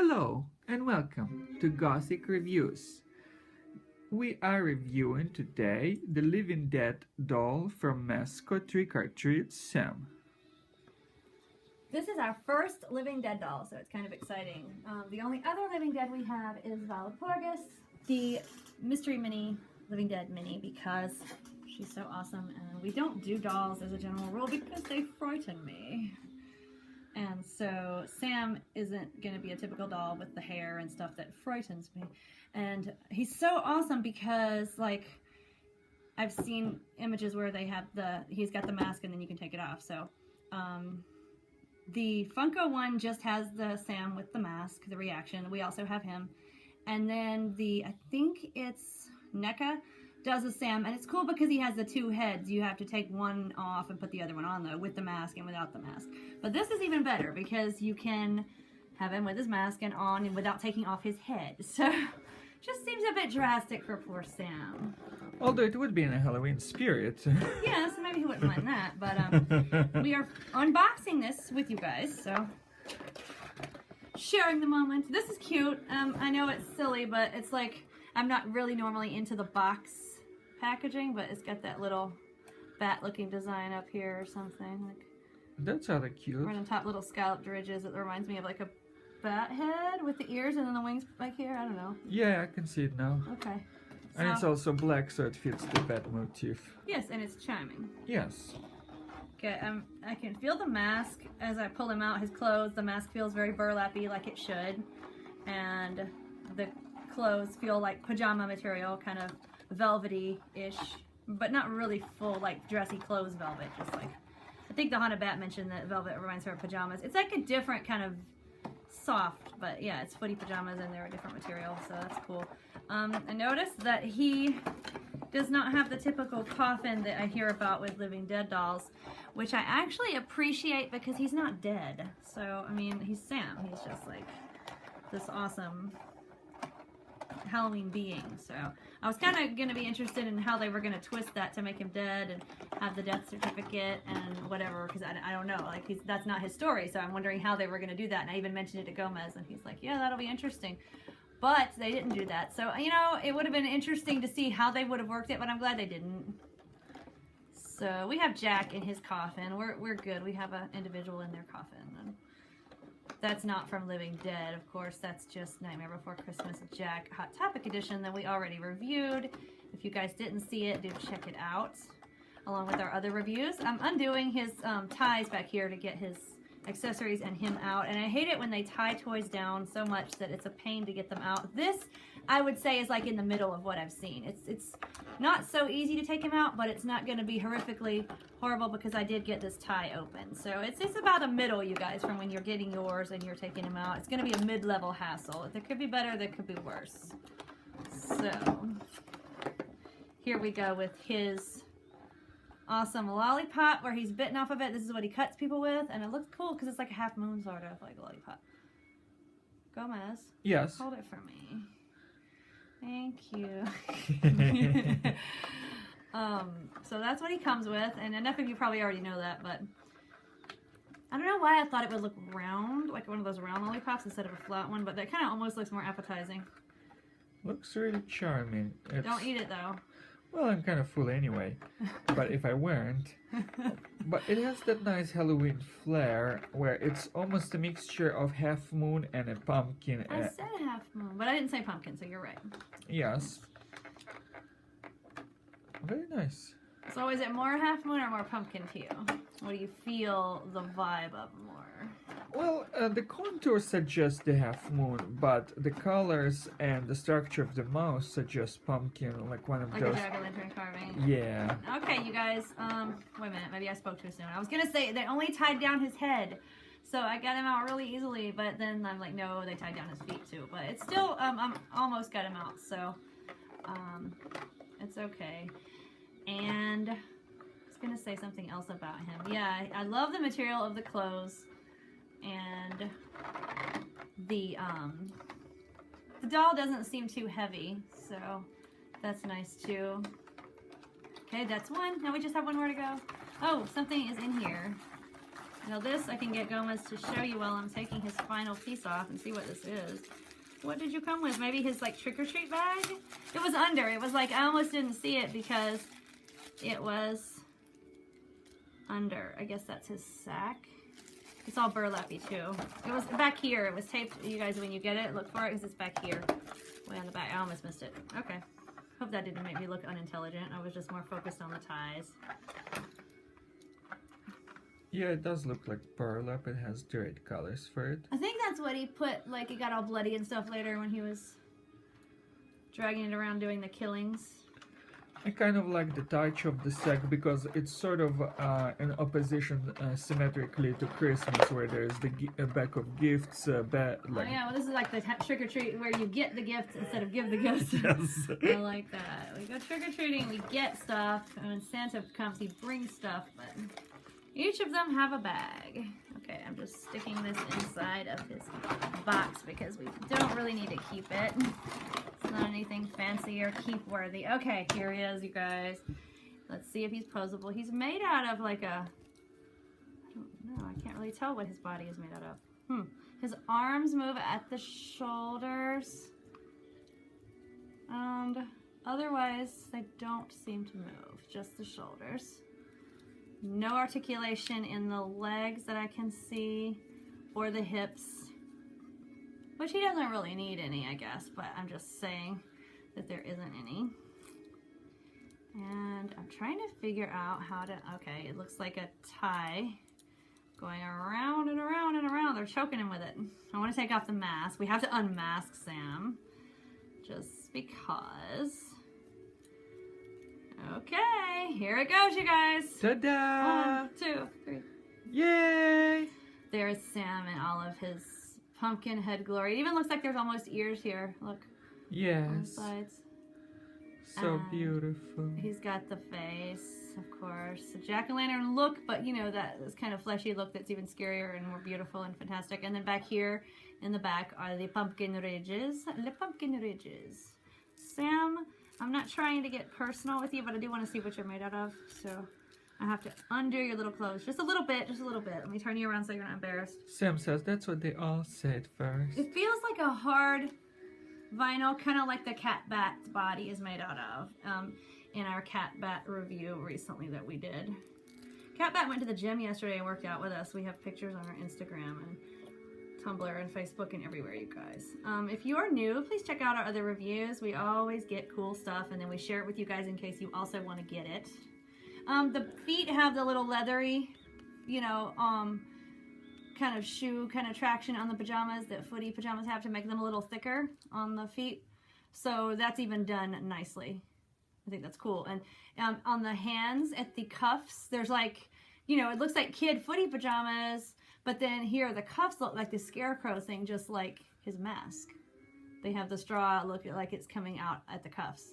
Hello and welcome to Gothic Reviews. We are reviewing today the Living Dead doll from Mascot Trick or Treat Sam. This is our first Living Dead doll, so it's kind of exciting. The only other Living Dead we have is Valporgus, the Mystery Mini Living Dead Mini, because she's so awesome, and we don't do dolls as a general rule because they frighten me. And so Sam isn't going to be a typical doll with the hair and stuff that frightens me. And he's so awesome because, like, I've seen images where they have he's got the mask and then you can take it off. So the Funko one just has the Sam with the mask, the reaction. We also have him. And then I think it's NECA does a Sam, and it's cool because he has the two heads. You have to take one off and put the other one on, though, with the mask and without the mask. But this is even better because you can have him with his mask and on and without taking off his head. So, just seems a bit drastic for poor Sam. Although it would be in a Halloween spirit. Yeah, so maybe he wouldn't mind that. But we are unboxing this with you guys, so sharing the moment. This is cute. I know it's silly, but it's like, I'm not really normally into the box packaging, but it's got that little bat-looking design up here or something. Like, that's rather cute. Right on top, little scalloped ridges. It reminds me of like a bat head with the ears and then the wings back here. I don't know. Yeah, I can see it now. Okay. And it's also black, so it fits the bat motif. Yes, and it's charming. Yes. Okay, I can feel the mask as I pull him out. His clothes, the mask feels very burlappy, like it should, and the clothes feel like pajama material, kind of velvety-ish, but not really full, like dressy clothes velvet. Just like, I think the Haunted Bat mentioned that velvet reminds her of pajamas. It's like a different kind of soft, but yeah, it's footy pajamas and they're a different material, so that's cool. I noticed that he does not have the typical coffin that I hear about with Living Dead dolls, which I actually appreciate because he's not dead. So, I mean, he's Sam. He's just like this awesome Halloween being. So I was kind of going to be interested in how they were going to twist that to make him dead and have the death certificate and whatever, because I don't know, like, that's not his story, so I'm wondering how they were going to do that. And I even mentioned it to Gomez and he's like, yeah, that'll be interesting, but they didn't do that. So, you know, it would have been interesting to see how they would have worked it, but I'm glad they didn't. So we have Jack in his coffin. We're good. We have an individual in their coffin. And that's not from Living Dead, of course. That's just Nightmare Before Christmas Jack Hot Topic Edition that we already reviewed. If you guys didn't see it, do check it out, along with our other reviews. I'm undoing his ties back here to get his accessories and him out, and I hate it when they tie toys down so much that it's a pain to get them out. This, I would say, is like in the middle of what I've seen. It's not so easy to take him out, but it's not going to be horrifically horrible because I did get this tie open. So it's about a middle, you guys, from when you're getting yours and you're taking him out. It's going to be a mid-level hassle. There could be better, there could be worse. So here we go with his awesome lollipop where he's bitten off of it. This is what he cuts people with, and it looks cool because it's like a half moon sort of, like a lollipop. Gomez? Yes? Hold it for me. Thank you. So that's what he comes with, and enough of you probably already know that, but I don't know why I thought it would look round, like one of those round lollipops instead of a flat one, but that kind of almost looks more appetizing. Looks really charming. Don't eat it though. Well, I'm kind of full anyway, but if I weren't. But it has that nice Halloween flair where it's almost a mixture of half moon and a pumpkin. I said half moon, but I didn't say pumpkin, so you're right. Yes. Very nice. So is it more half moon or more pumpkin to you? Or do you feel the vibe of more? Well, the contours suggest the half moon, but the colors and the structure of the mouth suggest pumpkin, like one of like those. Like a jack-o'-lantern carving? Yeah. Okay, you guys, wait a minute, maybe I spoke too soon. I was gonna say they only tied down his head, so I got him out really easily, but then I'm like, no, they tied down his feet too. But it's still, I'm almost got him out, so, it's okay. And I was gonna say something else about him. Yeah, I love the material of the clothes, and the doll doesn't seem too heavy, so that's nice too. Okay, that's one. Now we just have one more to go. Oh, something is in here. Now this I can get Gomez to show you while I'm taking his final piece off and see what this is. What did you come with? Maybe his like trick-or-treat bag? It was under. It was like I almost didn't see it because it was under. I guess that's his sack. It's all burlappy too. It was back here. It was taped. You guys, when you get it, look for it because it's back here. Way on the back. I almost missed it. Okay. Hope that didn't make me look unintelligent. I was just more focused on the ties. Yeah, it does look like burlap. It has the right colors for it. I think that's what he put, like it got all bloody and stuff later when he was dragging it around doing the killings. I kind of like the touch of the sack because it's sort of in opposition symmetrically to Christmas, where there's the back of gifts. Like... Oh yeah, well this is like the trick-or-treat where you get the gifts instead of give the gifts. Yes. I like that. We go trick-or-treating, we get stuff, and when Santa comes, he brings stuff, but each of them have a bag. Okay, I'm just sticking this inside of his box because we don't really need to keep it. It's not anything fancy or keep worthy. Okay, here he is, you guys. Let's see if he's posable. He's made out of like a, I don't know, I can't really tell what his body is made out of. His arms move at the shoulders. And otherwise, they don't seem to move, just the shoulders. No articulation in the legs that I can see, or the hips, which he doesn't really need any, I guess, but I'm just saying that there isn't any. And I'm trying to figure out how to, okay, it looks like a tie going around and around and around. They're choking him with it. I want to take off the mask. We have to unmask Sam, just because. Okay, here it goes, you guys. Ta-da! 1, 2, 3. Yay! There's Sam in all of his pumpkin head glory. It even looks like there's almost ears here. Look. Yes. On the sides. So And beautiful. He's got the face, of course. A jack-o'-lantern look, but you know, that this kind of fleshy look that's even scarier and more beautiful and fantastic. And then back here in the back are the pumpkin ridges. The pumpkin ridges. Sam, I'm not trying to get personal with you, but I do want to see what you're made out of. So I have to undo your little clothes. Just a little bit, just a little bit. Let me turn you around so you're not embarrassed. Sam says that's what they all said first. It feels like a hard vinyl, kind of like the cat bat's body is made out of in our cat bat review recently that we did. Cat bat went to the gym yesterday and worked out with us. We have pictures on our Instagram and Tumblr and Facebook and everywhere, you guys. If you are new, please check out our other reviews. We always get cool stuff and then we share it with you guys in case you also want to get it. The feet have the little leathery, you know, kind of shoe kind of traction on the pajamas that footy pajamas have to make them a little thicker on the feet. So that's even done nicely. I think that's cool. And on the hands at the cuffs, there's like, you know, it looks like kid footy pajamas, but then here the cuffs look like the scarecrow thing, just like his mask. They have the straw look like it's coming out at the cuffs.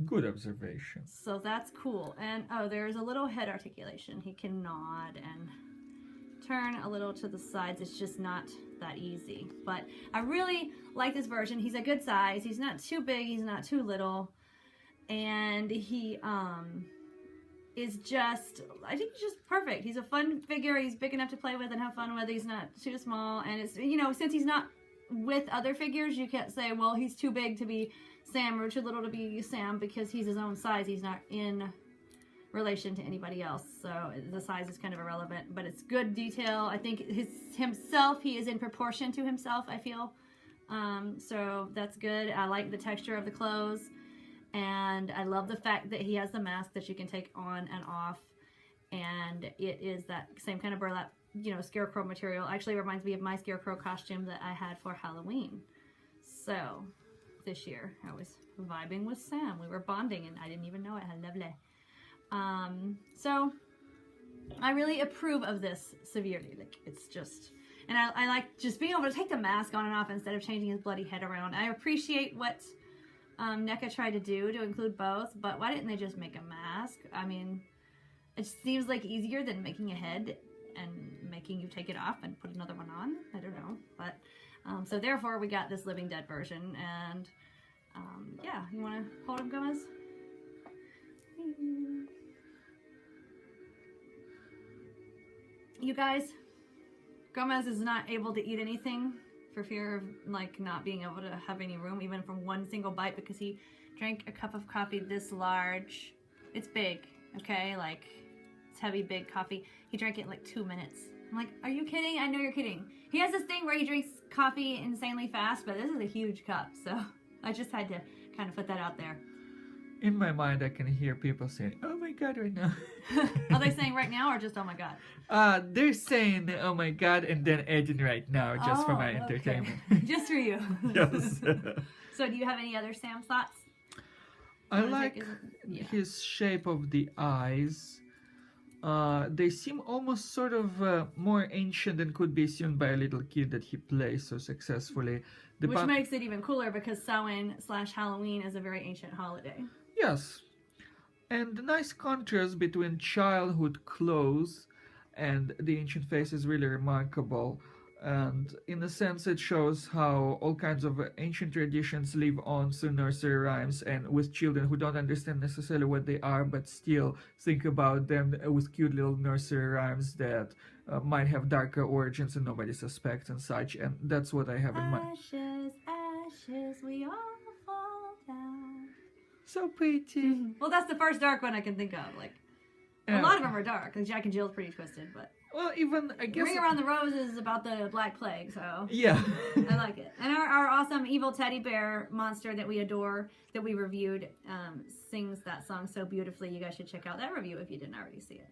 Good observation. So that's cool. And oh, there's a little head articulation. He can nod and turn a little to the sides. It's just not that easy. But I really like this version. He's a good size. He's not too big. He's not too little. And he is just, I think he's just perfect. He's a fun figure. He's big enough to play with and have fun with. He's not too small. And it's, you know, since he's not with other figures, you can't say, well, he's too big to be Sam or too little to be Sam because he's his own size. He's not in relation to anybody else, so the size is kind of irrelevant, but it's good detail. I think himself, he is in proportion to himself, I feel. So that's good. I like the texture of the clothes, and I love the fact that he has the mask that you can take on and off, and it is that same kind of burlap, you know, scarecrow material. Actually reminds me of my scarecrow costume that I had for Halloween. So this year I was vibing with Sam. We were bonding and I didn't even know it. How lovely. So I really approve of this severely. Like, it's just, and I like just being able to take the mask on and off instead of changing his bloody head around. I appreciate what NECA tried to do to include both, but why didn't they just make a mask? I mean, it seems like easier than making a head and making you take it off and put another one on. I don't know, but so therefore we got this Living Dead version, and yeah, you want to hold him, Gomez? You guys, Gomez is not able to eat anything for fear of like not being able to have any room even from one single bite because he drank a cup of coffee this large. It's big, okay? Like, it's heavy, big coffee. He drank it in like 2 minutes. I'm like, are you kidding? I know you're kidding. He has this thing where he drinks coffee insanely fast, but this is a huge cup, so I just had to kind of put that out there. In my mind, I can hear people saying, "Oh my God," right now. Are they saying right now or just "Oh my God"? They're saying "Oh my God" and then "Edging" right now, just for my okay. entertainment. Just for you. Yes. So, do you have any other Sam thoughts? I like his shape of the eyes. They seem almost sort of more ancient than could be assumed by a little kid that he plays so successfully. Which makes it even cooler because Samhain/Halloween is a very ancient holiday. Yes. And the nice contrast between childhood clothes and the ancient face is really remarkable. And in a sense, it shows how all kinds of ancient traditions live on through nursery rhymes and with children who don't understand necessarily what they are, but still think about them with cute little nursery rhymes that might have darker origins and nobody suspects and such. And that's what I have in mind. Ashes, ashes, we all fall down. So pretty. Well, that's the first dark one I can think of. Like, a lot of them are dark. Like Jack and Jill's pretty twisted, but. Well, even, I guess... Ring Around the Roses is about the Black Plague, so... Yeah. I like it. And our awesome evil teddy bear monster that we adore, that we reviewed, sings that song so beautifully. You guys should check out that review if you didn't already see it.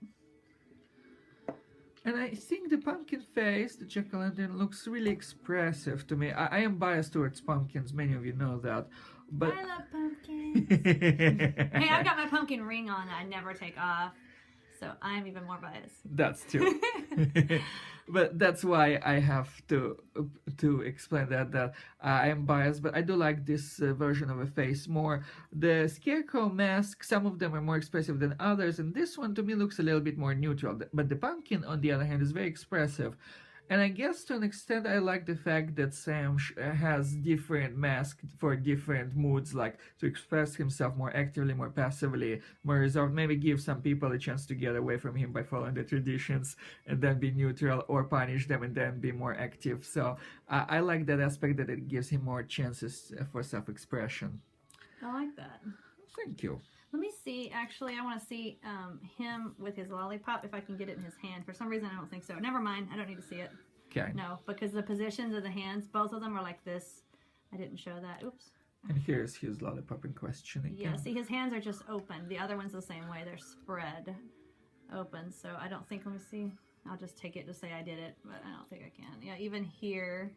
And I think the pumpkin face, the jack-o'-lantern, looks really expressive to me. I am biased towards pumpkins, many of you know that. But... I love pumpkins. Hey, I've got my pumpkin ring on that I never take off. So I'm even more biased. That's true. But that's why I have to explain that I am biased, but I do like this version of a face more. The scarecrow mask, some of them are more expressive than others, and this one to me looks a little bit more neutral. But the pumpkin, on the other hand, is very expressive. And I guess to an extent I like the fact that Sam has different masks for different moods, like to express himself more actively, more passively, more reserved, maybe give some people a chance to get away from him by following the traditions and then be neutral, or punish them and then be more active. So I like that aspect, that it gives him more chances for self-expression. I like that. Thank you. Let me see. Actually, I want to see him with his lollipop, if I can get it in his hand. For some reason, I don't think so. Never mind. I don't need to see it. Okay. No, because the positions of the hands, both of them are like this. I didn't show that. Oops. And here's his lollipop in question again. Yeah, see, his hands are just open. The other one's the same way. They're spread open. So I don't think, let me see. I'll just take it to say I did it, but I don't think I can. Yeah, even here,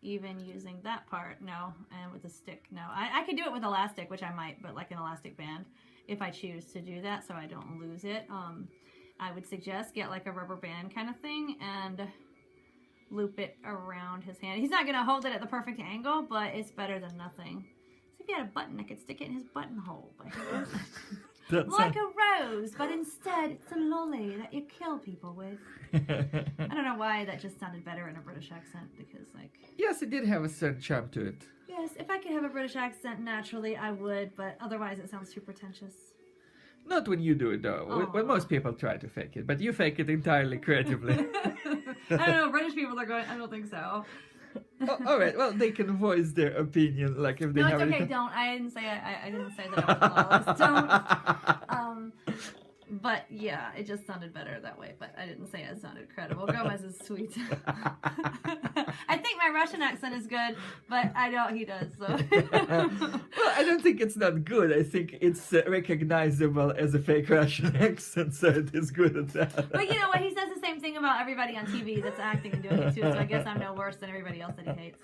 even using that part, no. And with the stick, no. I could do it with elastic, which I might, but like an elastic band, if I choose to do that so I don't lose it. I would suggest get like a rubber band kind of thing and loop it around his hand. He's not going to hold it at the perfect angle, but it's better than nothing. So if he had a button, I could stick it in his buttonhole. But like a rose, but instead it's a lolly that you kill people with. I don't know why that just sounded better in a British accent, because like... Yes, it did have a certain charm to it. Yes, if I could have a British accent naturally, I would, but otherwise it sounds too pretentious. Not when you do it, though. When most people try to fake it, but you fake it entirely credibly. I don't know, British people are going, I don't think so. Oh, all right, well, they can voice their opinion, like if they have... No, it's okay, don't. I didn't say I didn't say that I was flawless. Don't. But yeah, it just sounded better that way, but I didn't say it sounded credible. Gomez is sweet. I think my Russian accent is good, but I know he does, so... Well, I don't think it's not good. I think it's recognizable as a fake Russian accent, so it is good at that. But you know what? He says the same thing about everybody on TV that's acting and doing it too, so I guess I'm no worse than everybody else that he hates.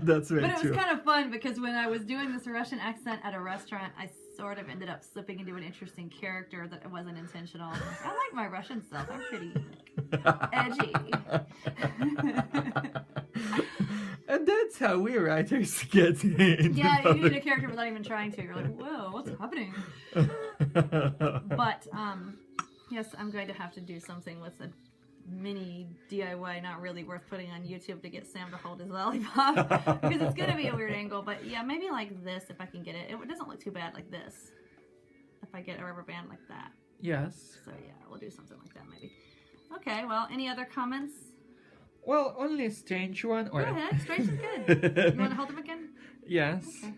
That's very true. But it was kind of fun, because when I was doing this Russian accent at a restaurant, I sort of ended up slipping into an interesting character that wasn't intentional. I like my Russian self. I'm pretty edgy. And that's how we writers get in. Yeah, you did a character without even trying to. You're like, whoa, what's happening? But, yes, I'm going to have to do something with a mini DIY, not really worth putting on YouTube, to get Sam to hold his lollipop, because it's going to be a weird angle. But yeah, maybe like this, if I can get it. It doesn't look too bad like this, if I get a rubber band like that. Yes. So yeah, we'll do something like that maybe. Okay, well, any other comments? Well, only a strange one. Go ahead. Strange is good. You want to hold him again? Yes. Okay.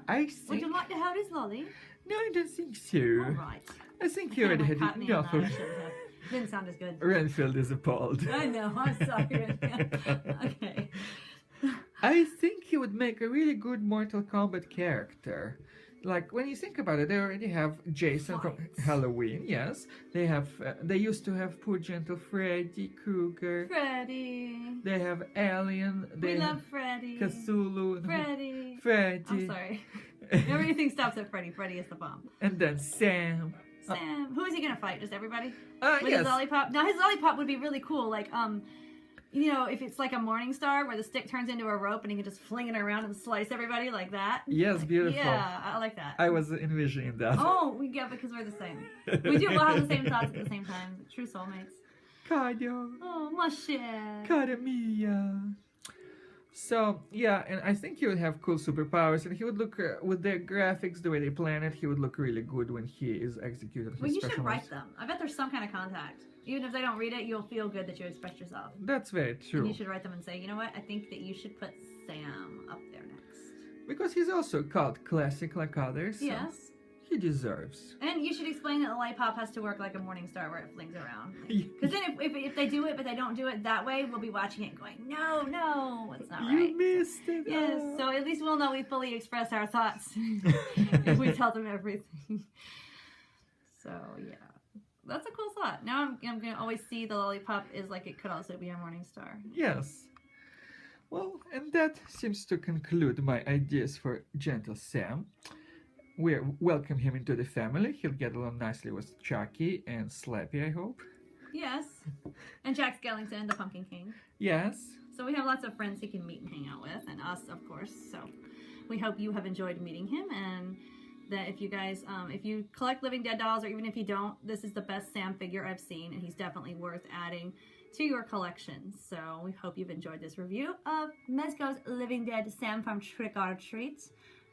I think... Would you like to hold his lolly? No, I don't think so. All right. I think you already had enough of... Didn't sound as good. Renfield is appalled. I know. I'm sorry. Okay. I think he would make a really good Mortal Kombat character. Like, when you think about it, they already have Jason from Halloween, yes. They have, they used to have poor gentle Freddy Krueger. Freddy. They have Alien. We love Freddy. Cthulhu. Freddy. Freddy. I'm sorry. Everything stops at Freddy. Freddy is the bomb. And then Sam. Sam. Who is he gonna fight? Just everybody? With Yes. his lollipop? Now, his lollipop would be really cool. Like, you know, if it's like a Morning Star where the stick turns into a rope and he can just fling it around and slice everybody like that. Yes, beautiful. Yeah, I like that. I was envisioning that. Oh, yeah, because we're the same. We'll have the same thoughts at the same time. True soulmates. Caio. Oh, my shit. Cara mia. So, yeah, and I think he would have cool superpowers, and he would look, with their graphics, the way they plan it, he would look really good when he is executed. Well, you should write them. I bet there's some kind of contact. Even if they don't read it, you'll feel good that you expressed yourself. That's very true. And you should write them and say, you know what, I think that you should put Sam up there next. Because he's also called classic like others. So Yes. he deserves. And you should explain that the light pop has to work like a Morning Star where it flings around. Because then if they do it but they don't do it that way, we'll be watching it and going, no, it's not right. You missed it. Yes, Oh. so at least we'll know we fully express our thoughts if we tell them everything. So, yeah. That's a cool thought. Now I'm going to always see the lollipop is like it could also be a Morning Star. Yes. Well, and that seems to conclude my ideas for Gentle Sam. We welcome him into the family. He'll get along nicely with Chucky and Slappy, I hope. Yes. And Jack Skellington, the Pumpkin King. Yes. So we have lots of friends he can meet and hang out with, and us, of course. So we hope you have enjoyed meeting him, and that if you guys, if you collect Living Dead dolls, or even if you don't, this is the best Sam figure I've seen, and he's definitely worth adding to your collection. So we hope you've enjoyed this review of Mezco's Living Dead Sam from Trick or Treat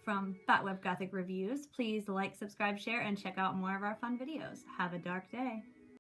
from Batweb Gothic Reviews. Please like, subscribe, share, and check out more of our fun videos. Have a dark day.